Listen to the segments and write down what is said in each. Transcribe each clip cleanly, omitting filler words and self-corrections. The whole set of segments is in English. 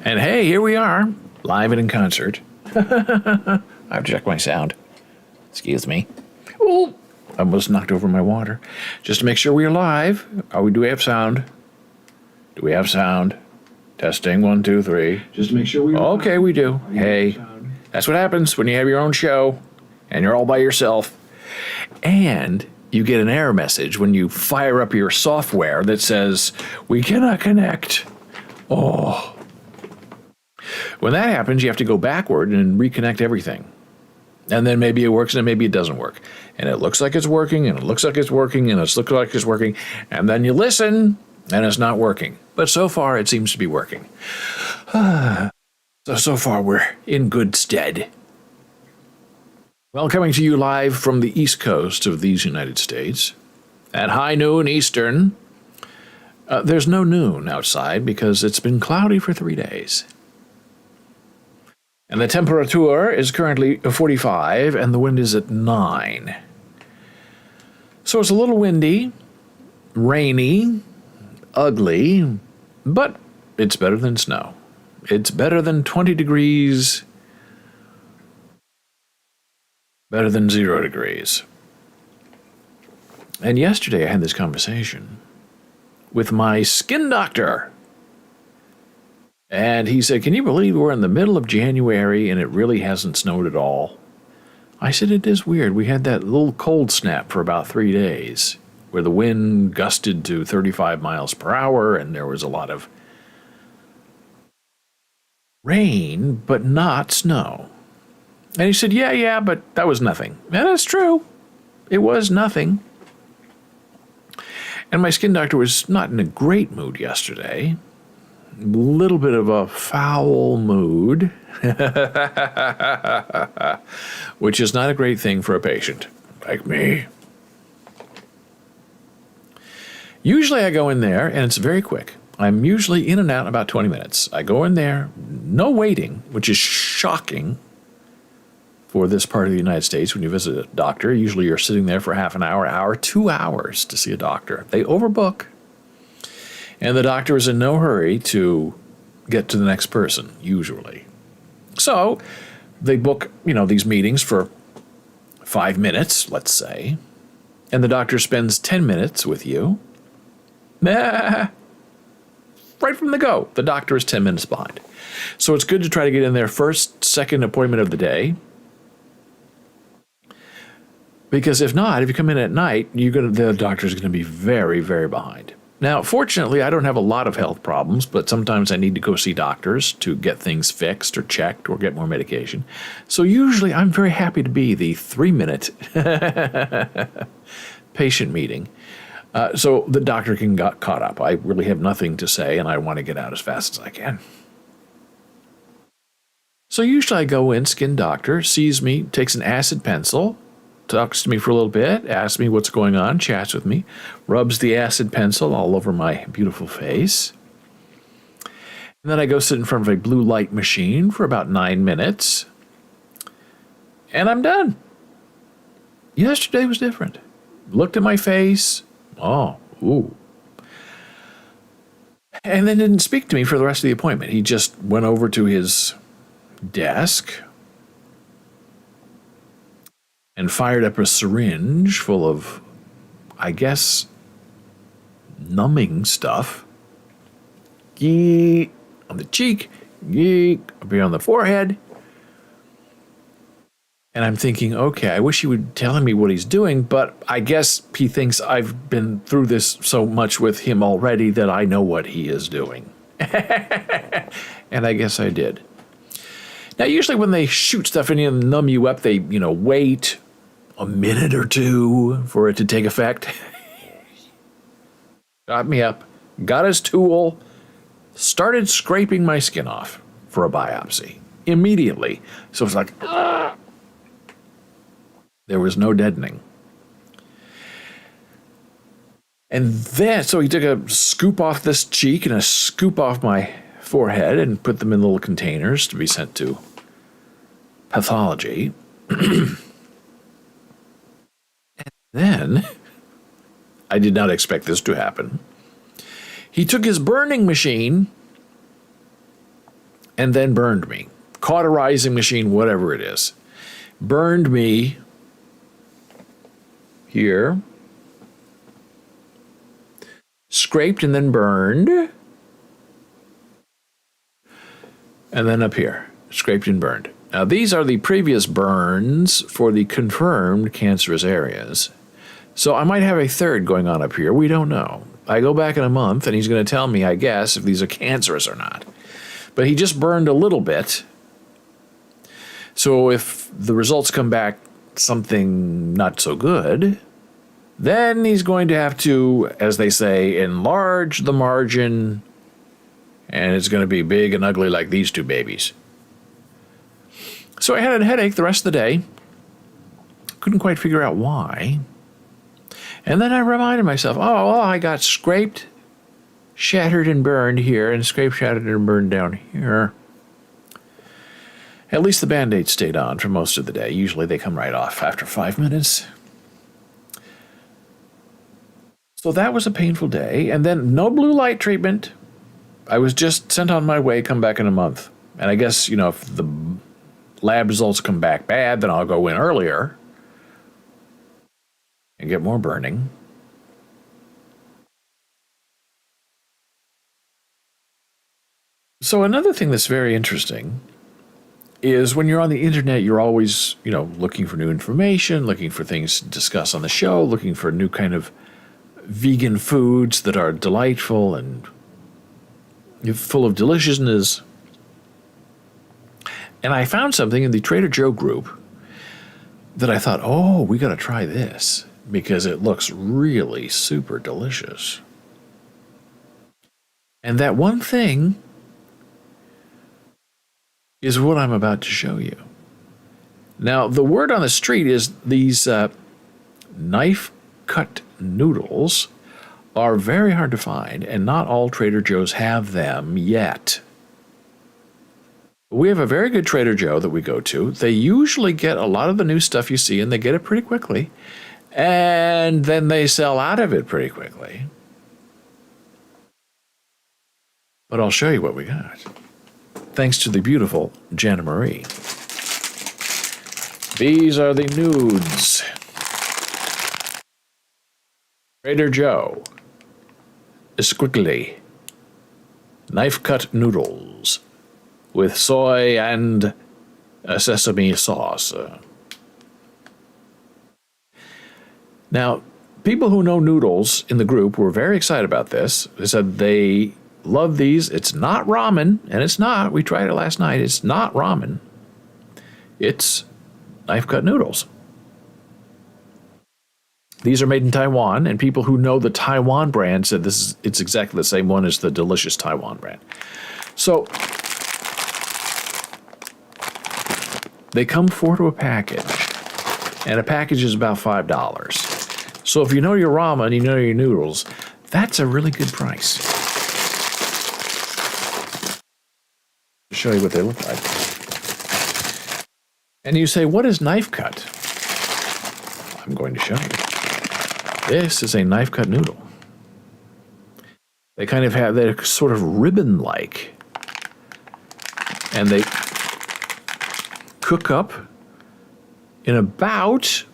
And hey, here we are, live and in concert. I have to check my sound. Excuse me. Oh, I almost knocked over my water. Just to make sure we are live. Do we have sound? Do we have sound? Testing, 1, 2, 3. Just to make sure we are Okay, we do. Hey, that's what happens when you have your own show and you're all by yourself. And you get an error message when you fire up your software that says, we cannot connect. Oh. When that happens, you have to go backward and reconnect everything. And then maybe it works and then maybe it doesn't work. And it looks like it's working and it looks like it's working and it looks like it's working. And then you listen and it's not working. But so far it seems to be working. So far we're in good stead. Well, coming to you live from the East Coast of these United States at high noon Eastern. There's no noon outside because it's been cloudy for 3 days. And the temperature is currently 45 and the wind is at 9. So it's a little windy, rainy, ugly, but it's better than snow. It's better than 20 degrees, better than 0 degrees. And yesterday I had this conversation with my skin doctor. And he said, can you believe we're in the middle of January and it really hasn't snowed at all? I said, it is weird. We had that little cold snap for about 3 days where the wind gusted to 35 miles per hour and there was a lot of rain, but not snow. And he said, yeah, but that was nothing. And that's true. It was nothing. And my skin doctor was not in a great mood yesterday. A little bit of a foul mood, which is not a great thing for a patient like me. Usually I go in there and it's very quick. I'm usually in and out in about 20 minutes. I go in there, no waiting, which is shocking for this part of the United States. When you visit a doctor, usually you're sitting there for half an hour, 2 hours to see a doctor. They overbook. And the doctor is in no hurry to get to the next person, usually. So they book, these meetings for 5 minutes, let's say, and the doctor spends 10 minutes with you. Right from the go, the doctor is 10 minutes behind. So it's good to try to get in there first, second appointment of the day. Because if not, if you come in at night, the doctor's going to be very, very behind. Now, fortunately, I don't have a lot of health problems, but sometimes I need to go see doctors to get things fixed or checked or get more medication. So usually I'm very happy to be the 3-minute patient meeting. So the doctor can get caught up. I really have nothing to say and I want to get out as fast as I can. So usually I go in, skin doctor, sees me, takes an acid pencil, talks to me for a little bit, asks me what's going on, chats with me, rubs the acid pencil all over my beautiful face. And then I go sit in front of a blue light machine for about 9 minutes. And I'm done. Yesterday was different. Looked at my face. Oh, ooh. And then didn't speak to me for the rest of the appointment. He just went over to his desk and fired up a syringe full of, I guess, numbing stuff. Geek on the cheek, geek up here on the forehead. And I'm thinking, okay, I wish he would tell me what he's doing, but I guess he thinks I've been through this so much with him already that I know what he is doing. And I guess I did. Now, usually when they shoot stuff in you and numb you up, they, wait a minute or two for it to take effect. Got me up, got his tool, started scraping my skin off for a biopsy immediately. So it's like, ah! There was no deadening. And then, so he took a scoop off this cheek and a scoop off my forehead and put them in little containers to be sent to pathology. Then, I did not expect this to happen. He took his burning machine and then burned me. Cauterizing machine, whatever it is. Burned me here. Scraped and then burned. And then up here, scraped and burned. Now, these are the previous burns for the confirmed cancerous areas. So I might have a third going on up here. We don't know. I go back in a month, and he's going to tell me, I guess, if these are cancerous or not. But he just burned a little bit. So if the results come back something not so good, then he's going to have to, as they say, enlarge the margin, and it's going to be big and ugly like these two babies. So I had a headache the rest of the day. Couldn't quite figure out why. And then I reminded myself, oh, well, I got scraped, shattered, and burned here, and scraped, shattered, and burned down here. At least the Band-Aid stayed on for most of the day. Usually they come right off after 5 minutes. So that was a painful day. And then no blue light treatment. I was just sent on my way, come back in a month. And I guess, if the lab results come back bad, then I'll go in earlier and get more burning. So another thing that's very interesting is when you're on the internet, you're always, looking for new information, looking for things to discuss on the show, looking for new kind of vegan foods that are delightful and full of deliciousness. And I found something in the Trader Joe group that I thought, oh, we got to try this because it looks really super delicious. And that one thing is what I'm about to show you. Now, the word on the street is these knife-cut noodles are very hard to find, and not all Trader Joe's have them yet. We have a very good Trader Joe that we go to. They usually get a lot of the new stuff you see, and they get it pretty quickly. And then they sell out of it pretty quickly. But I'll show you what we got. Thanks to the beautiful Jana Marie. These are the nudes. Trader Joe. Squiggly. Knife-cut noodles with soy and sesame sauce. Now, people who know noodles in the group were very excited about this. They said they love these. It's not ramen, and it's not. We tried it last night. It's not ramen. It's knife-cut noodles. These are made in Taiwan, and people who know the Taiwan brand said it's exactly the same one as the delicious Taiwan brand. So they come to a package, and a package is about $5. So if you know your ramen, you know your noodles, that's a really good price. To show you what they look like. And you say, what is knife cut? I'm going to show you. This is a knife cut noodle. They kind of have, they're sort of ribbon-like. And they cook up in about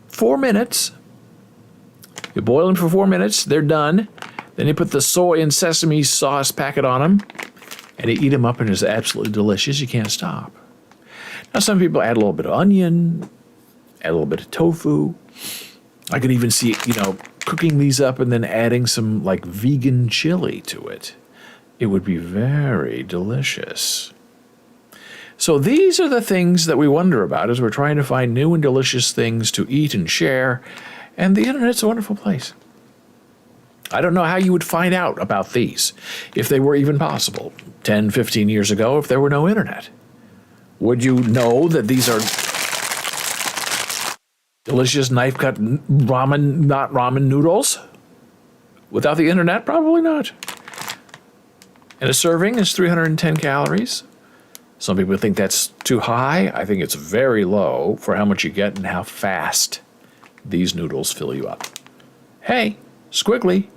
4 minutes. You boil them for 4 minutes, they're done. Then you put the soy and sesame sauce packet on them, and you eat them up, and it's absolutely delicious. You can't stop. Now, some people add a little bit of onion, add a little bit of tofu. I could even see, cooking these up and then adding some, vegan chili to it. It would be very delicious. So these are the things that we wonder about as we're trying to find new and delicious things to eat and share. And the internet's a wonderful place. I don't know how you would find out about these, if they were even possible, 10, 15 years ago, if there were no internet. Would you know that these are delicious knife-cut ramen, not ramen noodles? Without the internet, probably not. And a serving is 310 calories. Some people think that's too high. I think it's very low for how much you get and how fast these noodles fill you up. Hey, squiggly,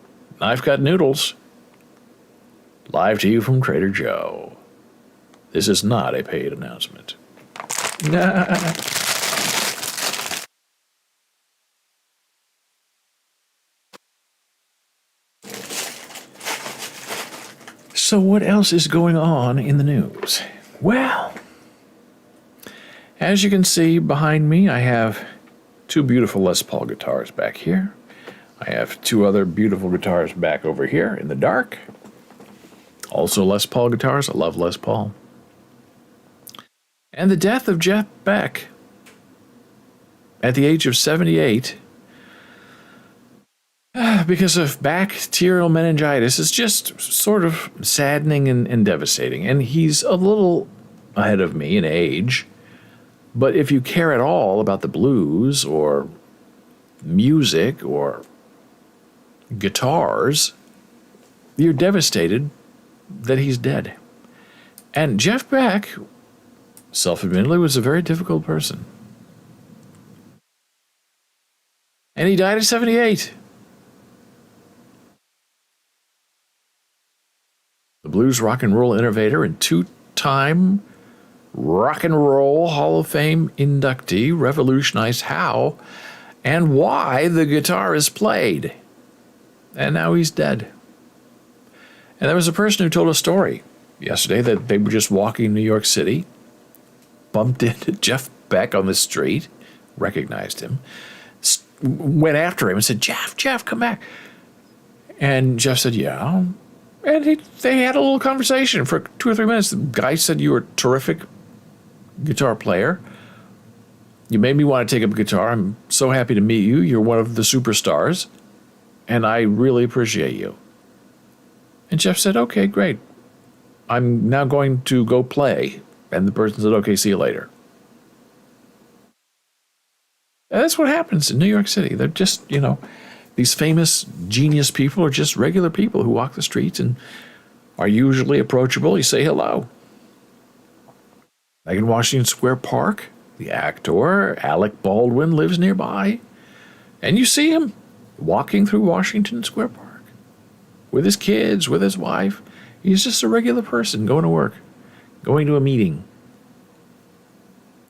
knife-cut noodles. Live to you from Trader Joe. This is not a paid announcement. So what else is going on in the news? Well, as you can see behind me, I have two beautiful Les Paul guitars back here. I have two other beautiful guitars back over here in the dark. Also Les Paul guitars. I love Les Paul. And the death of Jeff Beck at the age of 78 because of bacterial meningitis is just sort of saddening and devastating. And he's a little ahead of me in age. But if you care at all about the blues or music or guitars, you're devastated that he's dead. And Jeff Beck, self-admittedly, was a very difficult person. And he died at 78. The blues rock and roll innovator and two-time Rock and Roll Hall of Fame inductee revolutionized how and why the guitar is played. And now he's dead. And there was a person who told a story yesterday that they were just walking in New York City, bumped into Jeff Beck on the street, recognized him, went after him and said, Jeff, come back. And Jeff said, yeah. And they had a little conversation for 2 or 3 minutes. The guy said, you were a terrific guitar player. You made me want to take up a guitar. I'm so happy to meet you. You're one of the superstars, and I really appreciate you. And Jeff said, okay, great. I'm now going to go play. And the person said, okay, see you later. And that's what happens in New York City. They're just, these famous genius people are just regular people who walk the streets and are usually approachable. You say hello. Like in Washington Square Park, the actor Alec Baldwin lives nearby. And you see him walking through Washington Square Park with his kids, with his wife. He's just a regular person going to work, going to a meeting.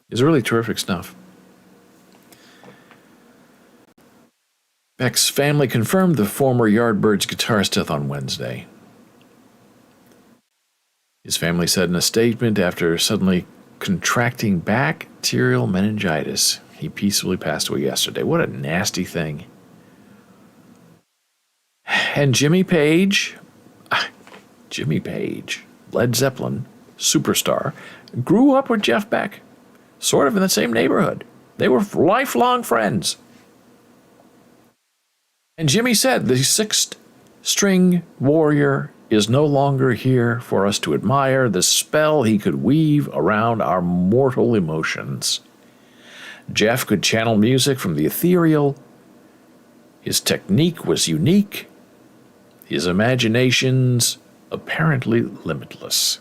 It's really terrific stuff. Beck's family confirmed the former Yardbirds guitarist death on Wednesday. His family said in a statement after suddenly contracting bacterial meningitis, he peacefully passed away yesterday. What a nasty thing. And Jimmy Page, Led Zeppelin superstar, grew up with Jeff Beck, sort of in the same neighborhood. They were lifelong friends. And Jimmy said the sixth string warrior is no longer here for us to admire the spell he could weave around our mortal emotions. Jeff could channel music from the ethereal. His technique was unique. His imagination's apparently limitless.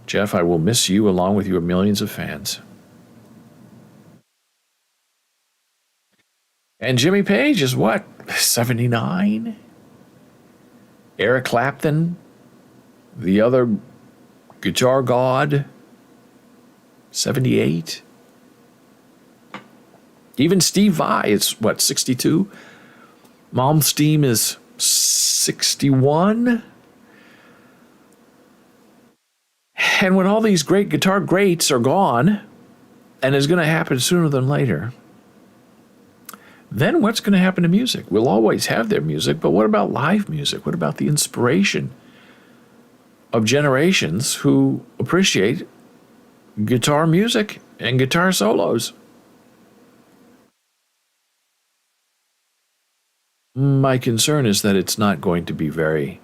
Jeff, I will miss you along with your millions of fans. And Jimmy Page is what, 79? Eric Clapton, the other guitar god, 78? Even Steve Vai is what, 62? Malmsteen is 61? And when all these great guitar greats are gone, and it's going to happen sooner than later, then what's going to happen to music? We'll always have their music, but what about live music? What about the inspiration of generations who appreciate guitar music and guitar solos? My concern is that it's not going to be very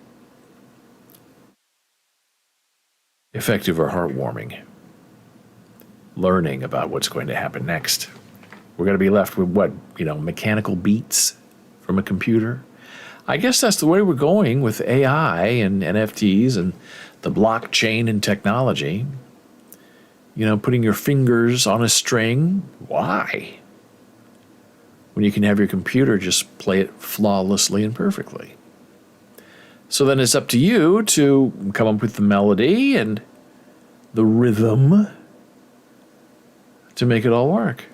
effective or heartwarming. Learning about what's going to happen next. We're going to be left with what, mechanical beats from a computer. I guess that's the way we're going with AI and NFTs and the blockchain and technology. Putting your fingers on a string. Why? When you can have your computer just play it flawlessly and perfectly. So then it's up to you to come up with the melody and the rhythm to make it all work.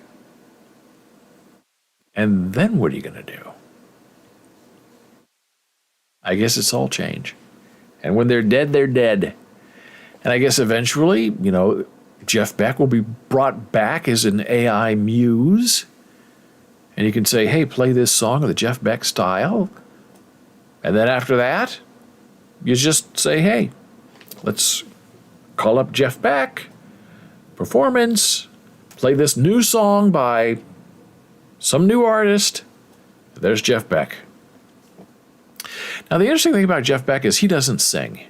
And then what are you going to do? I guess it's all change. And when they're dead, they're dead. And I guess eventually, Jeff Beck will be brought back as an AI muse. And you can say, hey, play this song of the Jeff Beck style. And then after that, you just say, hey, let's call up Jeff Beck, performance, play this new song by some new artist. There's Jeff Beck. Now, the interesting thing about Jeff Beck is he doesn't sing.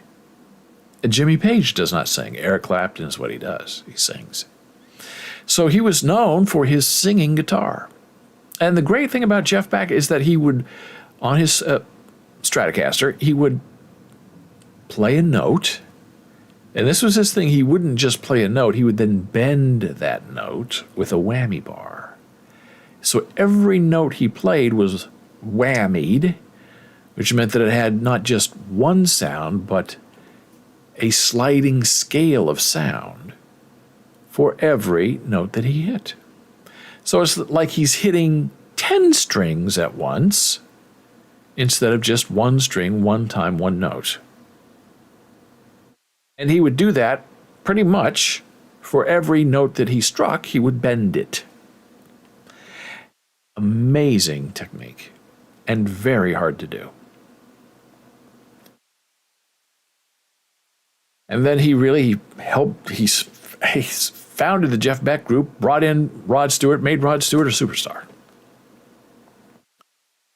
Jimmy Page does not sing. Eric Clapton is what he does. He sings. So he was known for his singing guitar. And the great thing about Jeff Beck is that he would, on his Stratocaster, he would play a note. And this was his thing. He wouldn't just play a note. He would then bend that note with a whammy bar. So every note he played was whammied, which meant that it had not just one sound, but a sliding scale of sound for every note that he hit. So it's like he's hitting 10 strings at once instead of just one string, one time, one note. And he would do that pretty much for every note that he struck, he would bend it. Amazing technique and very hard to do. And then he really helped, he founded the Jeff Beck Group, brought in Rod Stewart, made Rod Stewart a superstar.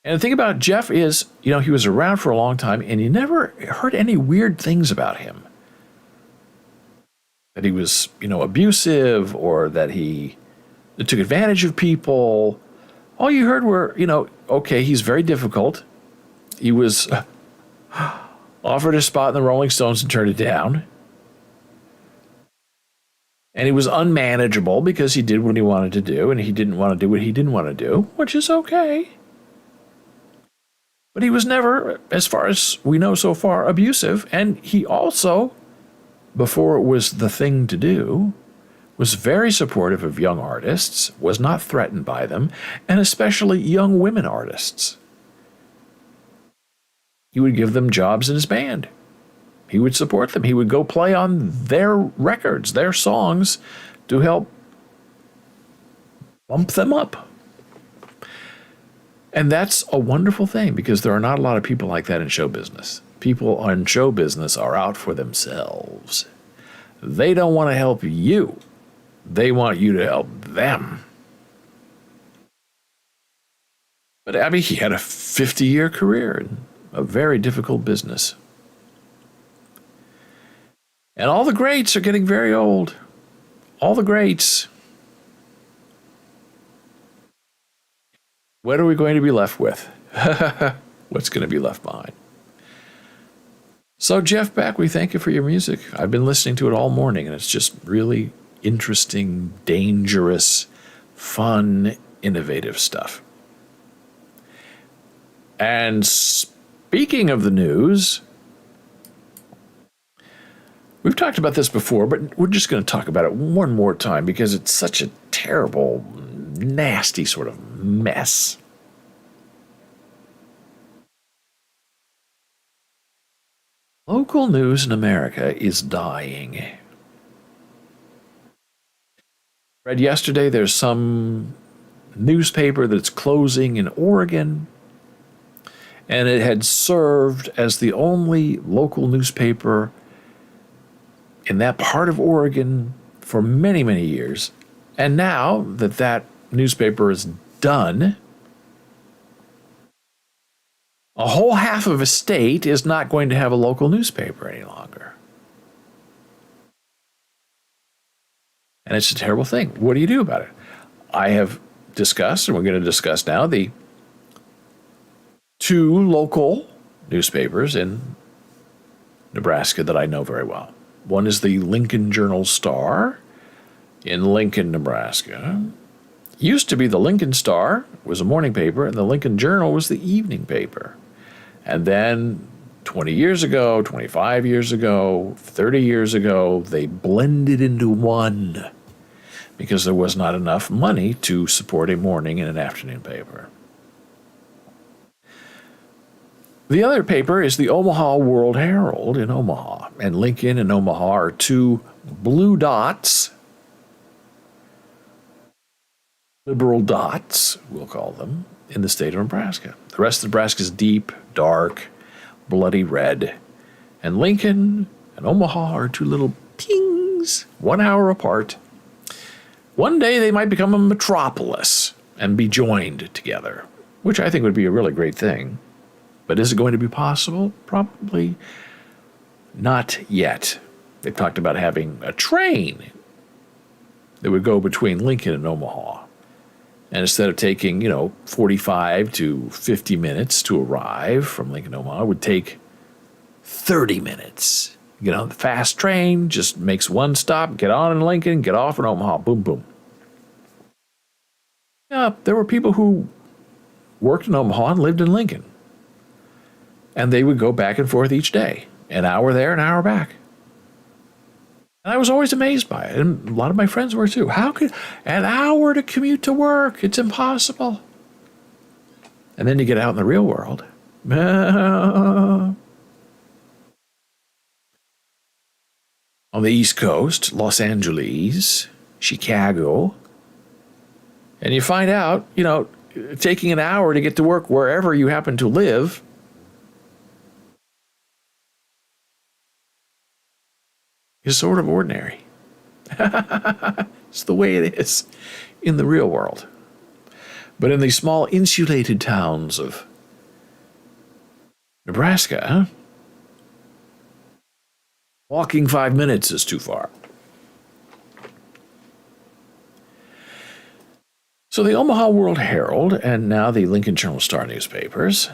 And the thing about Jeff is, he was around for a long time and you never heard any weird things about him. That he was, abusive or that he took advantage of people. All you heard were, okay, he's very difficult. He was offered a spot in the Rolling Stones and turned it down. And he was unmanageable because he did what he wanted to do and he didn't want to do what he didn't want to do, which is okay. But he was never, as far as we know so far, abusive. And he also, before it was the thing to do, was very supportive of young artists, was not threatened by them, and especially young women artists. He would give them jobs in his band. He would support them. He would go play on their records, their songs, to help bump them up. And that's a wonderful thing because there are not a lot of people like that in show business. People in show business are out for themselves. They don't want to help you. They want you to help them. But Abby, he had a 50-year career in a very difficult business. And all the greats are getting very old. All the greats. What are we going to be left with? What's going to be left behind? So, Jeff Beck, we thank you for your music. I've been listening to it all morning, and it's just really interesting, dangerous, fun, innovative stuff. And speaking of the news, we've talked about this before, but we're just going to talk about it one more time because it's such a terrible, nasty sort of mess. Local news in America is dying. Read yesterday there's some newspaper that's closing in Oregon, and it had served as the only local newspaper in that part of Oregon for many, many years. And now that that newspaper is done, a whole half of a state is not going to have a local newspaper any longer. And it's a terrible thing. What do you do about it? I have discussed, and we're going to discuss now, the two local newspapers in Nebraska that I know very well. One is the Lincoln Journal-Star in Lincoln, Nebraska. Used to be the Lincoln Star was a morning paper, and the Lincoln Journal was the evening paper. And then 20 years ago, 25 years ago, 30 years ago, they blended into one because there was not enough money to support a morning and an afternoon paper. The other paper is the Omaha World Herald in Omaha, and Lincoln and Omaha are two blue dots, liberal dots, we'll call them, in the state of Nebraska. The rest of Nebraska is deep, dark, bloody red. And Lincoln and Omaha are two little pings, 1 hour apart. One day they might become a metropolis and be joined together, which I think would be a really great thing. But is it going to be possible? Probably not yet. They've talked about having a train that would go between Lincoln and Omaha. And instead of taking, 45 to 50 minutes to arrive from Lincoln to Omaha, it would take 30 minutes. Get on the fast train, just makes one stop, get on in Lincoln, get off in Omaha, boom, boom. Yeah, there were people who worked in Omaha and lived in Lincoln. And they would go back and forth each day, an hour there, an hour back. And I was always amazed by it, and a lot of my friends were too. How could an hour to commute to work? It's impossible. And then you get out in the real world. On the East Coast, Los Angeles, Chicago, and you find out, taking an hour to get to work wherever you happen to live is sort of ordinary. It's the way it is in the real world. But in these small insulated towns of Nebraska, walking 5 minutes is too far. So the Omaha World Herald and now the Lincoln Journal-Star newspapers,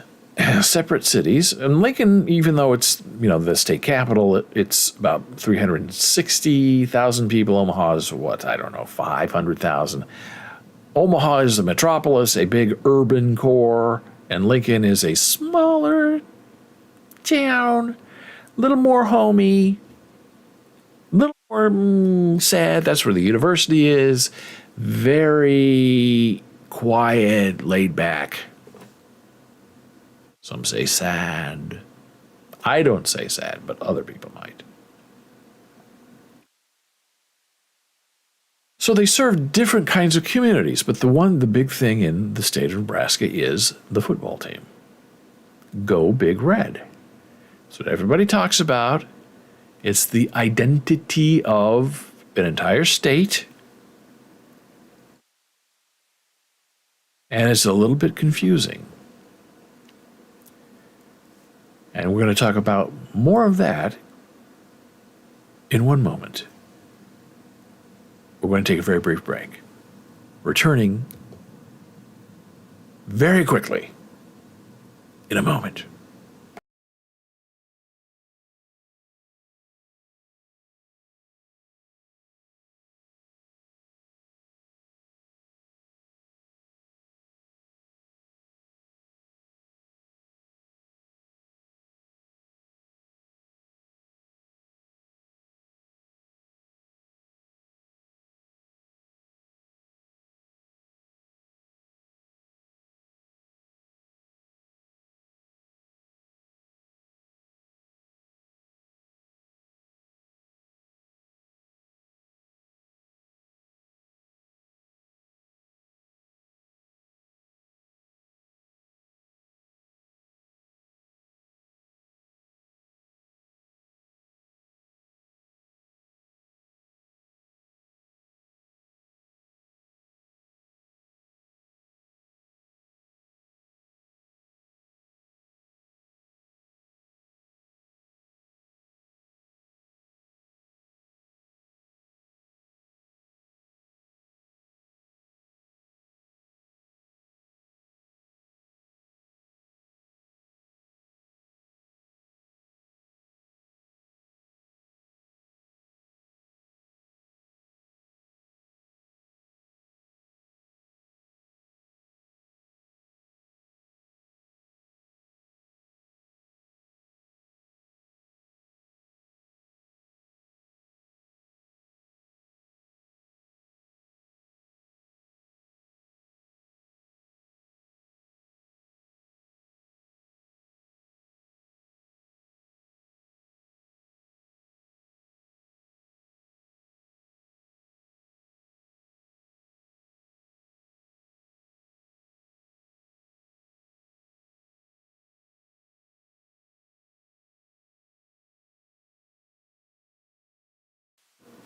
separate cities. And Lincoln, even though it's, the state capital, it's about 360,000 people. Omaha is 500,000. Omaha is the metropolis, a big urban core, and Lincoln is a smaller town, a little more homey, a little more sad. That's where the university is. Very quiet, laid back. Some say sad. I don't say sad, but other people might. So they serve different kinds of communities, but the big thing in the state of Nebraska is the football team. Go Big Red. That's what everybody talks about. It's the identity of an entire state. And it's a little bit confusing. And we're going to talk about more of that in one moment. We're going to take a very brief break. Returning very quickly in a moment.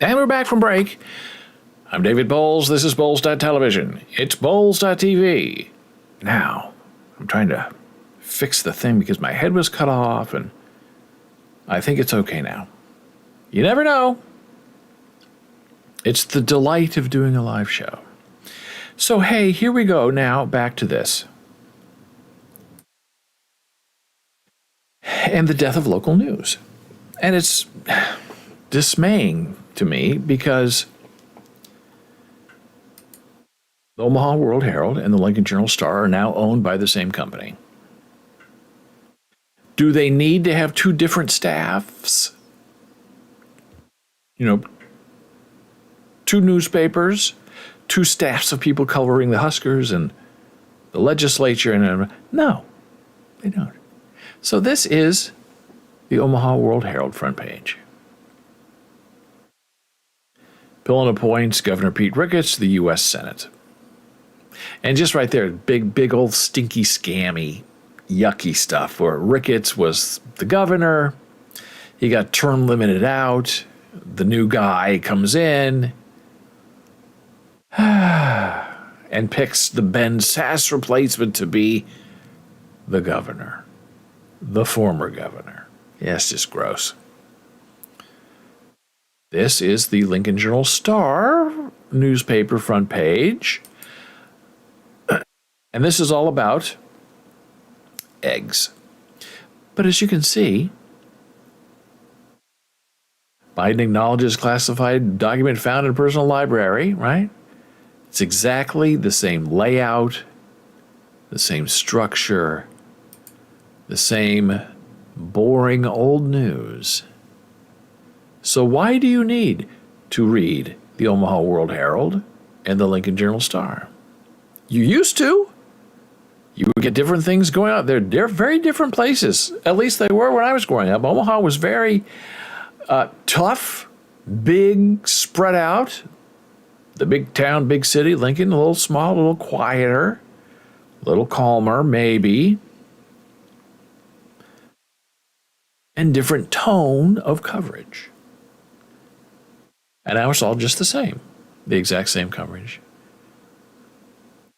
And we're back from break. I'm David Boles. This is Boles.television. It's Boles.tv. Now, I'm trying to fix the thing because my head was cut off, and I think it's okay now. You never know. It's the delight of doing a live show. So, hey, here we go now, back to this. And the death of local news. And it's dismaying to me because the Omaha World Herald and the Lincoln Journal-Star are now owned by the same company. Do they need to have two different staffs? Two newspapers, two staffs of people covering the Huskers and the legislature. No, they don't. So this is the Omaha World Herald front page. Bill appoints Governor Pete Ricketts to the U.S. Senate. And just right there, big old stinky, scammy, yucky stuff where Ricketts was the governor. He got term limited out. The new guy comes in and picks the Ben Sass replacement to be the governor, the former governor. Yes, just gross. This is the Lincoln Journal-Star newspaper front page. And this is all about eggs. But as you can see, Biden acknowledges classified document found in a personal library, right? It's exactly the same layout, the same structure, the same boring old news. So why do you need to read the Omaha World Herald and the Lincoln Journal-Star? You used to. You would get different things going on. They're very different places. At least they were when I was growing up. Omaha was very tough, big, spread out. The big town, big city. Lincoln, a little small, a little quieter, a little calmer, maybe. And different tone of coverage. And now it's all just the same. The exact same coverage.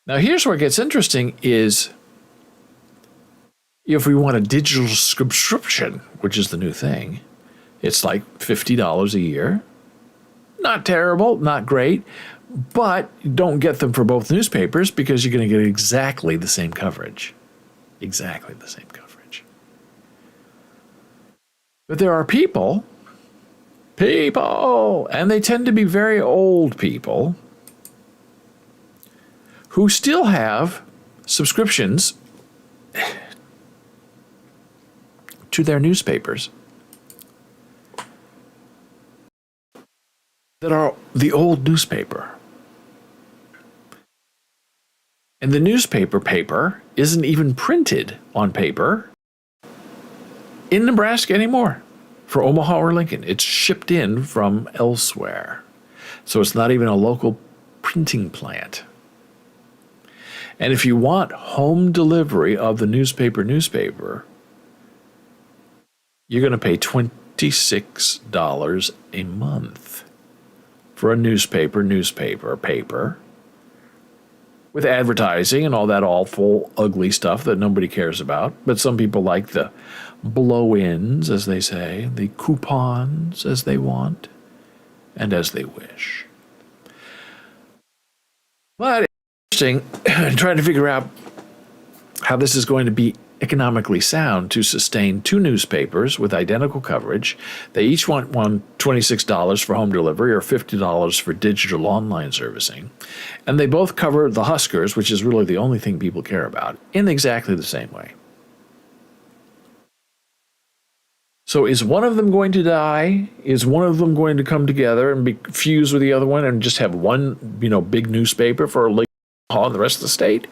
Now here's where it gets interesting is if we want a digital subscription, which is the new thing, it's like $50 a year. Not terrible, not great, but don't get them for both newspapers because you're going to get exactly the same coverage. Exactly the same coverage. But there are people, and they tend to be very old people, who still have subscriptions to their newspapers that are the old newspaper. And the newspaper paper isn't even printed on paper in Nebraska anymore for Omaha or Lincoln. It's shipped in from elsewhere. So it's not even a local printing plant. And if you want home delivery of the newspaper, you're going to pay $26 a month for a newspaper, paper, with advertising and all that awful, ugly stuff that nobody cares about. But some people like the blow-ins, as they say, the coupons as they want and as they wish. But it's interesting trying to figure out how this is going to be economically sound to sustain two newspapers with identical coverage. They each want $26 for home delivery or $50 for digital online servicing. And they both cover the Huskers, which is really the only thing people care about, in exactly the same way. So is one of them going to die? Is one of them going to come together and be fused with the other one and just have one, big newspaper for Lincoln and the rest of the state?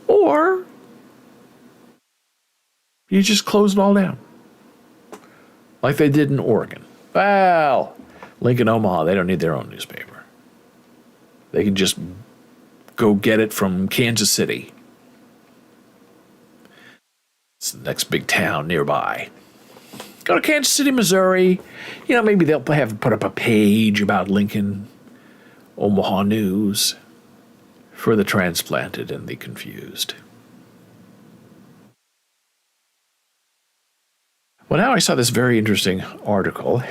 Or you just close it all down, like they did in Oregon. Well, Lincoln, Omaha, they don't need their own newspaper. They can just go get it from Kansas City. It's the next big town nearby. Go to Kansas City, Missouri. Maybe they'll put up a page about Lincoln, Omaha News, for the transplanted and the confused. Well, now I saw this very interesting article,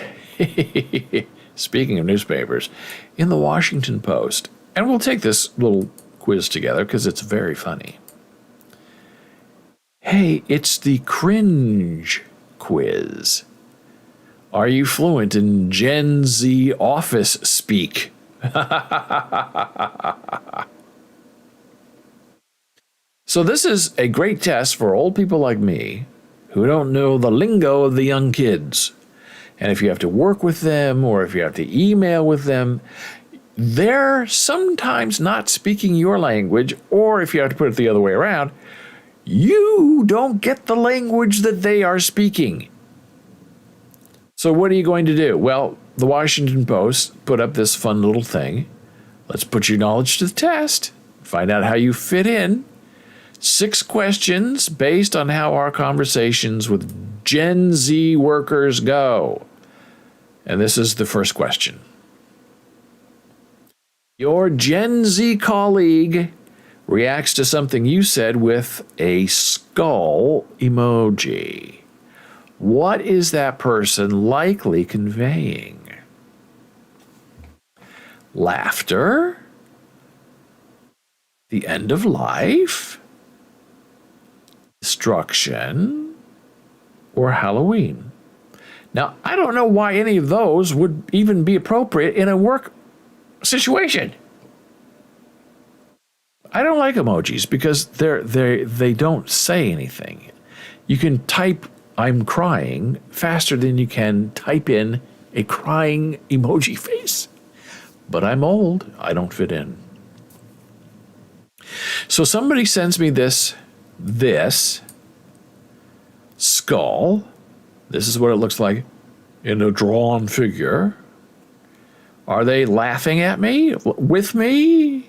speaking of newspapers, in the Washington Post. And we'll take this little quiz together because it's very funny. Hey, it's the cringe quiz. Are you fluent in Gen Z office speak? So this is a great test for old people like me who don't know the lingo of the young kids. And if you have to work with them or if you have to email with them, they're sometimes not speaking your language, or if you have to put it the other way around, you don't get the language that they are speaking. So what are you going to do? Well, the Washington Post put up this fun little thing. Let's put your knowledge to the test. Find out how you fit in. 6 questions based on how our conversations with Gen Z workers go. And this is the first question. Your Gen Z colleague reacts to something you said with a skull emoji. What is that person likely conveying? Laughter? The end of life? Destruction? Or Halloween? Now, I don't know why any of those would even be appropriate in a work situation. I don't like emojis because they don't say anything. You can type "I'm crying" faster than you can type in a crying emoji face. But I'm old. I don't fit in. So somebody sends me this skull. This is what it looks like in a drawn figure. Are they laughing at me? With me?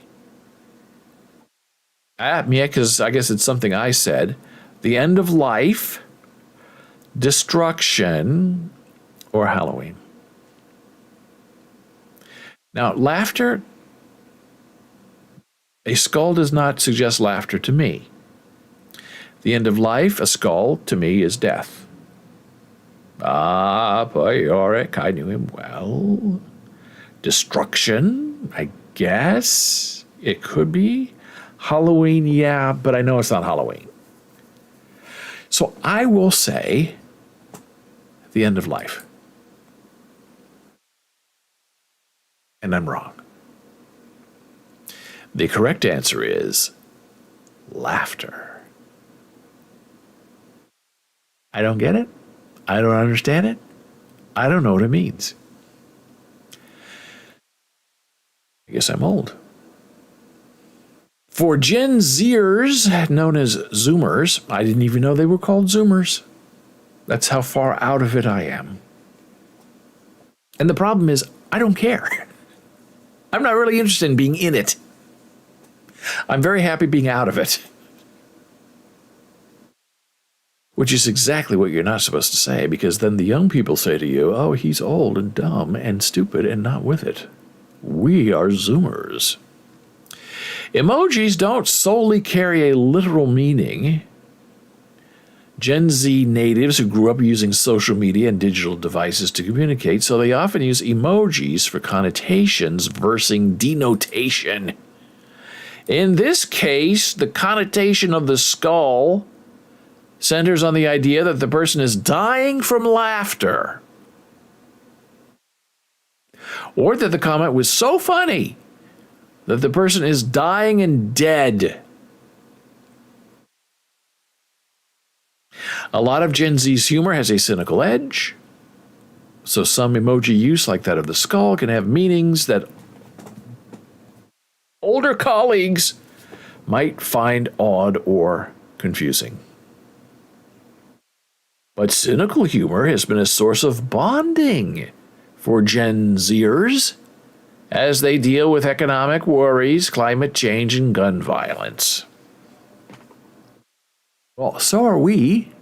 At me, because I guess it's something I said. The end of life, destruction, or Halloween. Now, laughter, a skull does not suggest laughter to me. The end of life, a skull, to me, is death. Poyoric, I knew him well. Destruction, I guess it could be. Halloween, yeah, but I know it's not Halloween. So I will say the end of life. And I'm wrong. The correct answer is laughter. I don't get it. I don't understand it. I don't know what it means. I guess I'm old. For Gen Zers, known as Zoomers, I didn't even know they were called Zoomers. That's how far out of it I am. And the problem is, I don't care. I'm not really interested in being in it. I'm very happy being out of it. Which is exactly what you're not supposed to say, because then the young people say to you, oh, he's old and dumb and stupid and not with it. We are Zoomers. Emojis don't solely carry a literal meaning. Gen Z natives who grew up using social media and digital devices to communicate, so they often use emojis for connotations versus denotation. In this case, the connotation of the skull centers on the idea that the person is dying from laughter, or that the comment was so funny that the person is dying and dead. A lot of Gen Z's humor has a cynical edge, so some emoji use, like that of the skull, can have meanings that older colleagues might find odd or confusing. But cynical humor has been a source of bonding for Gen Zers as they deal with economic worries, climate change, and gun violence. Well, so are we,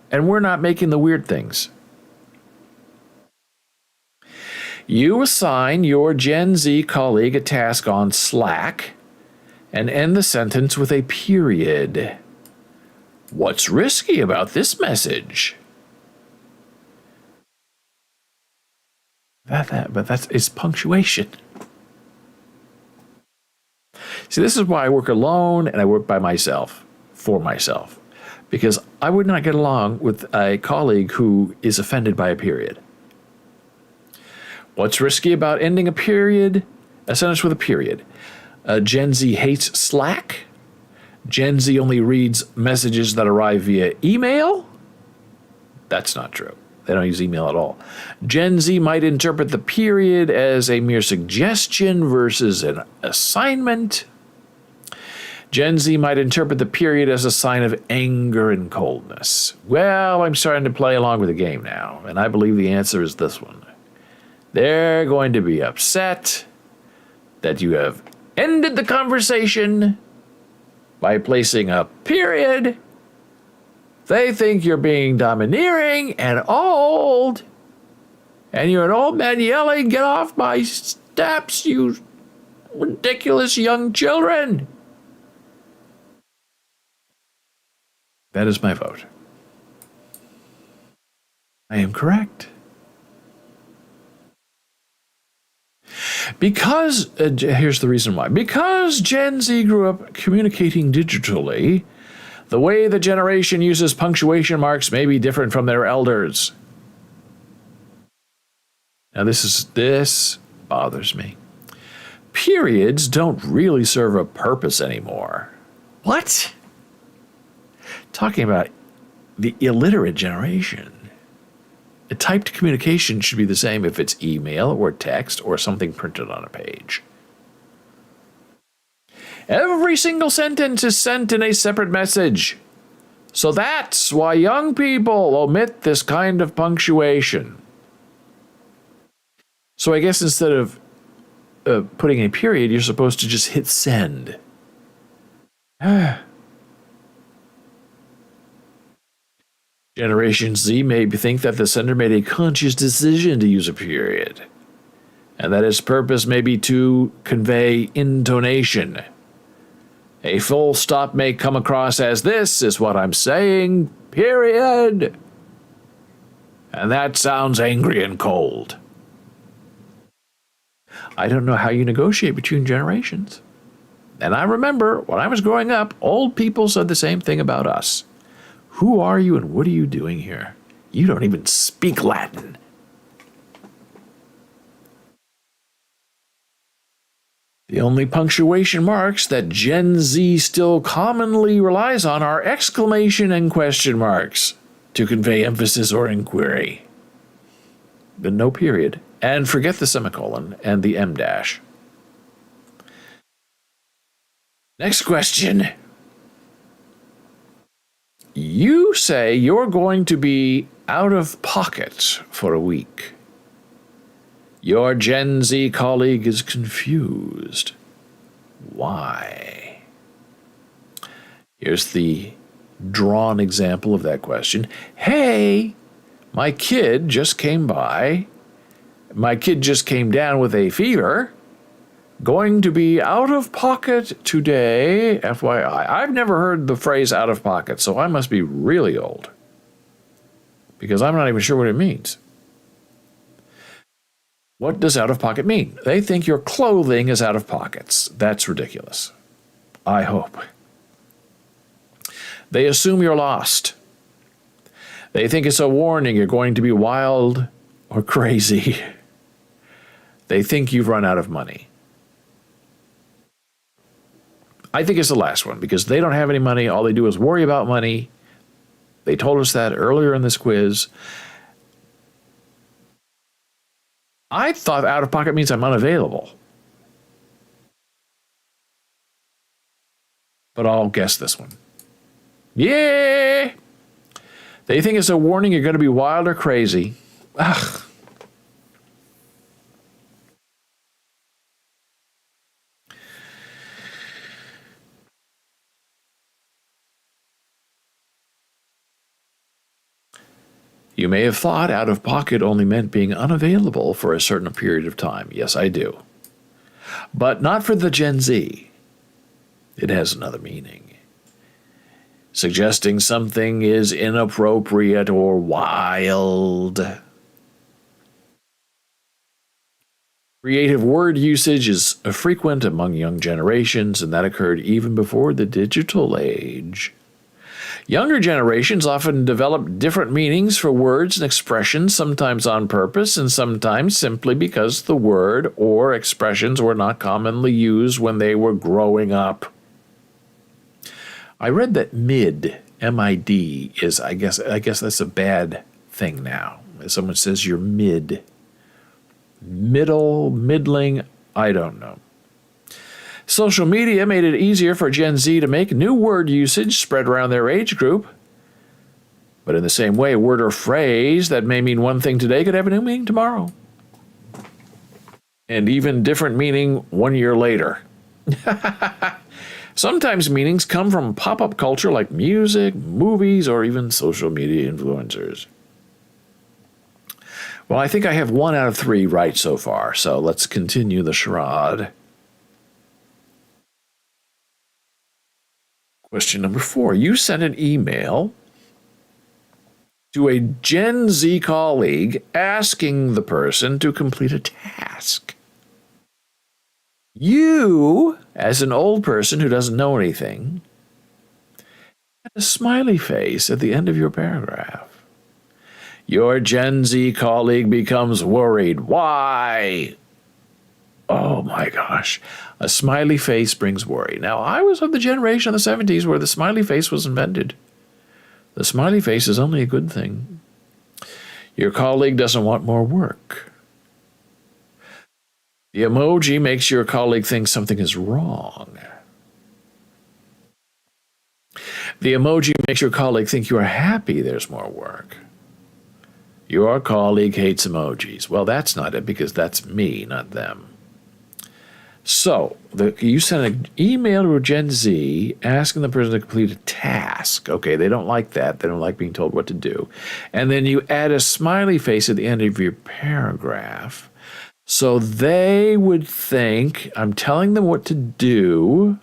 and we're not making the weird things. You assign your Gen Z colleague a task on Slack and end the sentence with a period. What's risky about this message? But it's punctuation. See, this is why I work alone and I work by myself, for myself, because I would not get along with a colleague who is offended by a period. What's risky about ending a sentence with a period? Gen Z hates Slack. Gen Z only reads messages that arrive via email. That's not true. They don't use email at all. Gen Z might interpret the period as a mere suggestion versus an assignment. Gen Z might interpret the period as a sign of anger and coldness. Well, I'm starting to play along with the game now, and I believe the answer is this one. They're going to be upset that you have ended the conversation by placing a period. They think you're being domineering and old, and you're an old man yelling, "Get off my steps, you ridiculous young children." That is my vote. I am correct. Because, here's the reason why. Because Gen Z grew up communicating digitally, the way the generation uses punctuation marks may be different from their elders. Now this bothers me. Periods don't really serve a purpose anymore. What? Talking about the illiterate generation. A typed communication should be the same if it's email or text or something printed on a page. Every single sentence is sent in a separate message. So that's why young people omit this kind of punctuation. So I guess instead of putting a period, you're supposed to just hit send. Generation Z may think that the sender made a conscious decision to use a period, and that its purpose may be to convey intonation. A full stop may come across as "This is what I'm saying, period." And that sounds angry and cold. I don't know how you negotiate between generations. And I remember when I was growing up, old people said the same thing about us. Who are you and what are you doing here? You don't even speak Latin. The only punctuation marks that Gen Z still commonly relies on are exclamation and question marks to convey emphasis or inquiry. But no period. And forget the semicolon and the em dash. Next question. You say you're going to be out of pocket for a week. Your Gen Z colleague is confused. Why? Here's the drawn example of that question. Hey, my kid just came by. My kid just came down with a fever. Going to be out of pocket today, FYI. I've never heard the phrase out of pocket, so I must be really old. Because I'm not even sure what it means. What does out of pocket mean? They think your clothing is out of pockets. That's ridiculous. I hope. They assume you're lost. They think it's a warning you're going to be wild or crazy. They think you've run out of money. I think it's the last one because they don't have any money. All they do is worry about money. They told us that earlier in this quiz. I thought out of pocket means I'm unavailable. But I'll guess this one. Yeah! They think it's a warning you're going to be wild or crazy. Ugh. You may have thought out of pocket only meant being unavailable for a certain period of time. Yes, I do. But not for the Gen Z. It has another meaning. Suggesting something is inappropriate or wild. Creative word usage is frequent among young generations, and that occurred even before the digital age. Younger generations often develop different meanings for words and expressions, sometimes on purpose and sometimes simply because the word or expressions were not commonly used when they were growing up. I read that mid, M-I-D, is, I guess that's a bad thing now. If someone says you're mid, middle, middling, I don't know. Social media made it easier for Gen Z to make new word usage spread around their age group. But in the same way, a word or phrase that may mean one thing today could have a new meaning tomorrow. And even different meaning 1 year later. Sometimes meanings come from pop-up culture like music, movies, or even social media influencers. Well, I think I have 1 out of 3 right so far, so let's continue the charade. Question number 4. You sent an email to a Gen Z colleague asking the person to complete a task. You, as an old person who doesn't know anything, had a smiley face at the end of your paragraph. Your Gen Z colleague becomes worried. Why? Oh my gosh. A smiley face brings worry. Now, I was of the generation of the 70s where the smiley face was invented. The smiley face is only a good thing. Your colleague doesn't want more work. The emoji makes your colleague think something is wrong. The emoji makes your colleague think you are happy there's more work. Your colleague hates emojis. Well, that's not it because that's me, not them. So, you sent an email to a Gen Z asking the person to complete a task. Okay, they don't like that. They don't like being told what to do. And then you add a smiley face at the end of your paragraph. So they would think, I'm telling them what to do.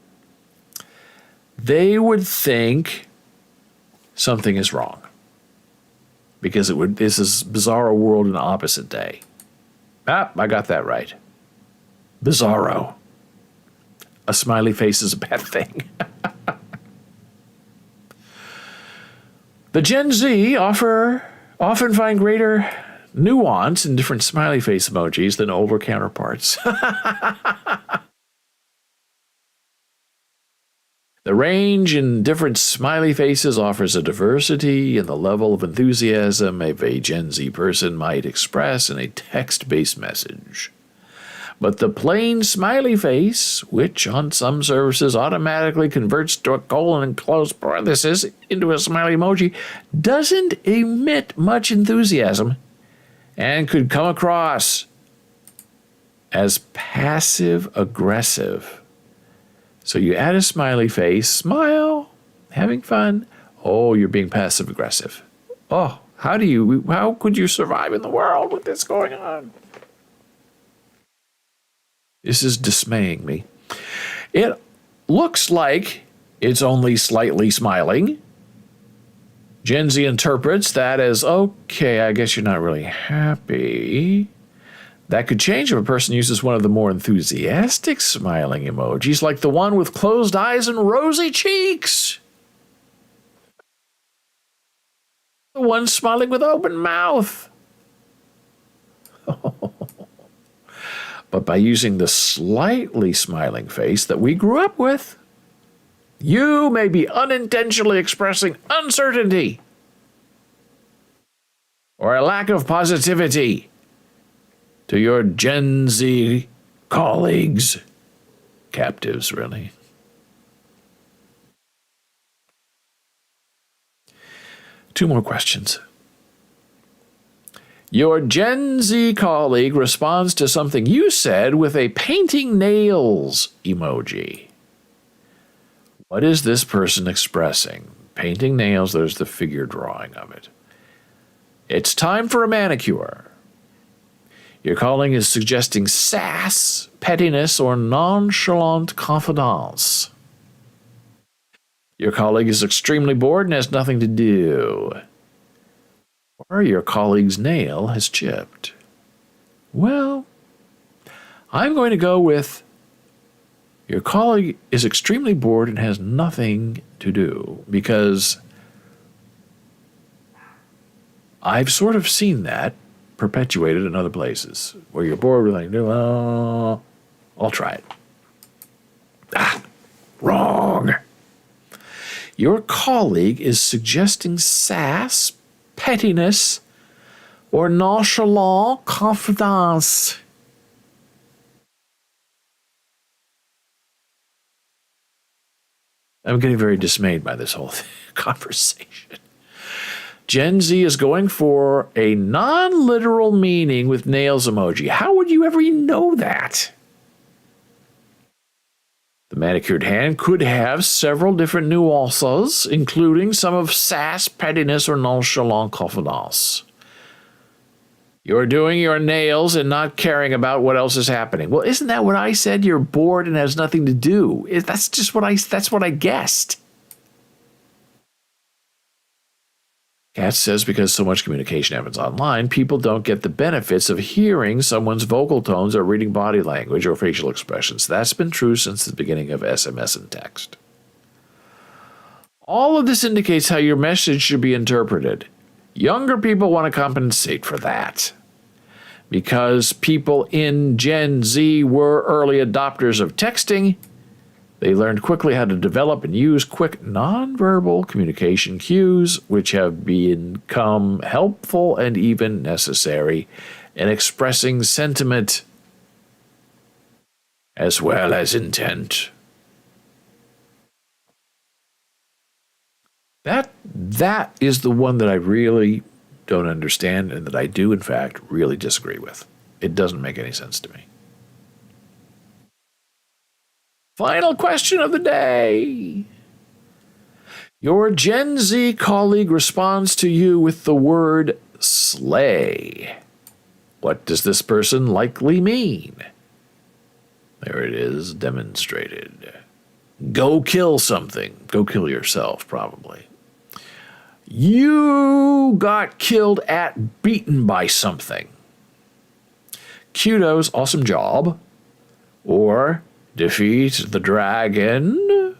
They would think something is wrong. Because this is Bizarro World in opposite day. I got that right. Bizarro. A smiley face is a bad thing. The Gen Z often find greater nuance in different smiley face emojis than older counterparts. The range in different smiley faces offers a diversity in the level of enthusiasm a Gen Z person might express in a text-based message. But the plain smiley face, which on some services automatically converts to a colon and close parenthesis into a smiley emoji, doesn't emit much enthusiasm and could come across as passive-aggressive. So you add a smiley face, smile, having fun. Oh, you're being passive-aggressive. Oh, how could you survive in the world with this going on? This is dismaying me. It looks like it's only slightly smiling. Gen Z interprets that as, okay, I guess you're not really happy. That could change if a person uses one of the more enthusiastic smiling emojis, like the one with closed eyes and rosy cheeks. The one smiling with open mouth. But by using the slightly smiling face that we grew up with, you may be unintentionally expressing uncertainty or a lack of positivity to your Gen Z colleagues. Captives, really. Two more questions. Your Gen Z colleague responds to something you said with a painting nails emoji. What is this person expressing? Painting nails, there's the figure drawing of it. It's time for a manicure. Your calling is suggesting sass, pettiness, or nonchalant confidence. Your colleague is extremely bored and has nothing to do. Or your colleague's nail has chipped. Well, I'm going to go with your colleague is extremely bored and has nothing to do, because I've sort of seen that perpetuated in other places where you're bored with like, I'll try it. Wrong. Your colleague is suggesting sass, pettiness, or nonchalant confidence. I'm getting very dismayed by this whole conversation. Gen Z is going for a non-literal meaning with nails emoji. How would you ever know that? The manicured hand could have several different nuances, including some of sass, pettiness, or nonchalant confidence. You're doing your nails and not caring about what else is happening. Well, isn't that what I said? You're bored and has nothing to do. That's what I guessed. Kat says because so much communication happens online, people don't get the benefits of hearing someone's vocal tones or reading body language or facial expressions. That's been true since the beginning of SMS and text. All of this indicates how your message should be interpreted. Younger people want to compensate for that. Because people in Gen Z were early adopters of texting, they learned quickly how to develop and use quick nonverbal communication cues, which have become helpful and even necessary in expressing sentiment as well as intent. That is the one that I really don't understand and that I do, in fact, really disagree with. It doesn't make any sense to me. Final question of the day. Your Gen Z colleague responds to you with the word slay. What does this person likely mean? There it is, demonstrated. Go kill something. Go kill yourself, probably. You got killed at beaten by something. Kudos, awesome job. Or defeat the dragon.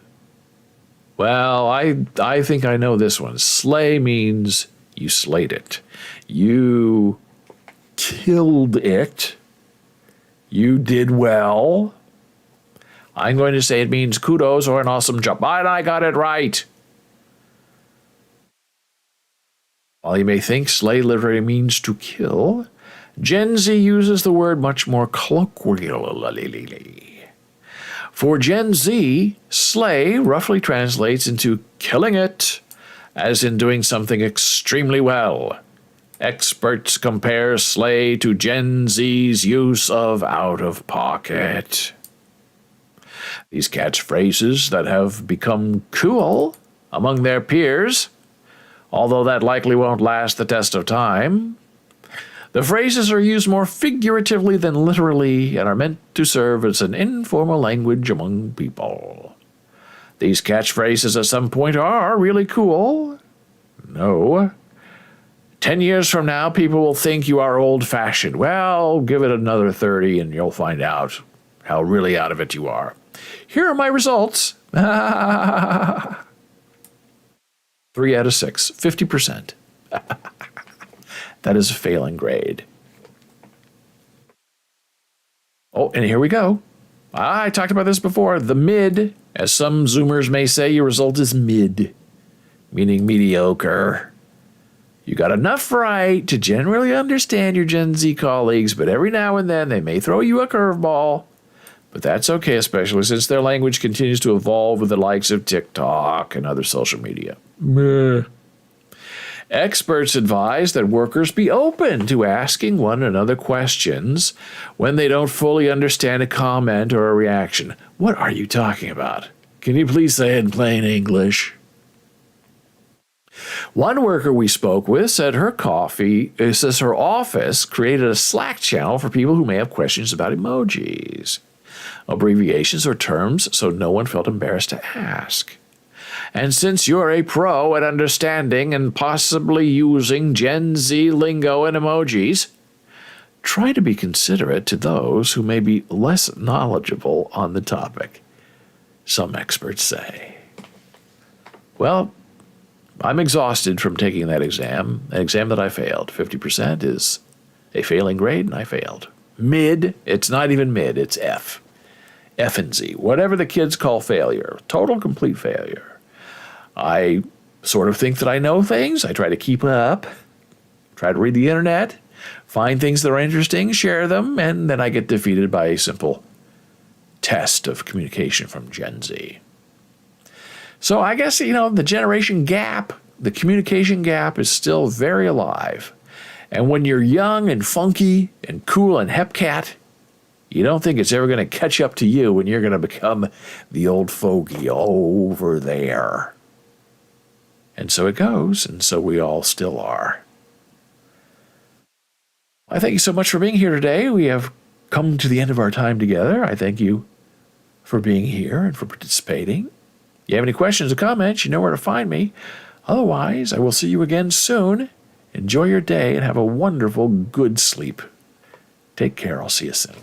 Well, I think I know this one. Slay means you slayed it. You killed it. You did well. I'm going to say it means kudos or an awesome job. And I got it right. While you may think slay literally means to kill, Gen Z uses the word much more colloquially. For Gen Z, slay roughly translates into killing it, as in doing something extremely well. Experts compare slay to Gen Z's use of out-of-pocket. These catchphrases that have become cool among their peers, although that likely won't last the test of time. The phrases are used more figuratively than literally and are meant to serve as an informal language among people. These catchphrases at some point are really cool. No. 10 years from now, people will think you are old-fashioned. Well, give it another 30 and you'll find out how really out of it you are. Here are my results. 3 out of 6, 50%. That is a failing grade. Oh, and here we go. I talked about this before. The mid, as some Zoomers may say, your result is mid, meaning mediocre. You got enough right to generally understand your Gen Z colleagues, but every now and then they may throw you a curveball. But that's okay, especially since their language continues to evolve with the likes of TikTok and other social media. Meh. Experts advise that workers be open to asking one another questions when they don't fully understand a comment or a reaction. What are you talking about? Can you please say it in plain English? One worker we spoke with said her office created a Slack channel for people who may have questions about emojis, abbreviations, or terms, so no one felt embarrassed to ask. And since you're a pro at understanding and possibly using Gen Z lingo and emojis, try to be considerate to those who may be less knowledgeable on the topic, some experts say. Well, I'm exhausted from taking that exam, an exam that I failed. 50% is a failing grade, and I failed. Mid, it's not even mid, it's F. F and Z, whatever the kids call failure, total complete failure. I sort of think that I know things. I try to keep up, try to read the internet, find things that are interesting, share them, and then I get defeated by a simple test of communication from Gen Z. So I guess, the generation gap, the communication gap is still very alive. And when you're young and funky and cool and hepcat, you don't think it's ever going to catch up to you when you're going to become the old fogey over there. And so it goes, and so we all still are. I thank you so much for being here today. We have come to the end of our time together. I thank you for being here and for participating. If you have any questions or comments, you know where to find me. Otherwise, I will see you again soon. Enjoy your day and have a wonderful, good sleep. Take care. I'll see you soon.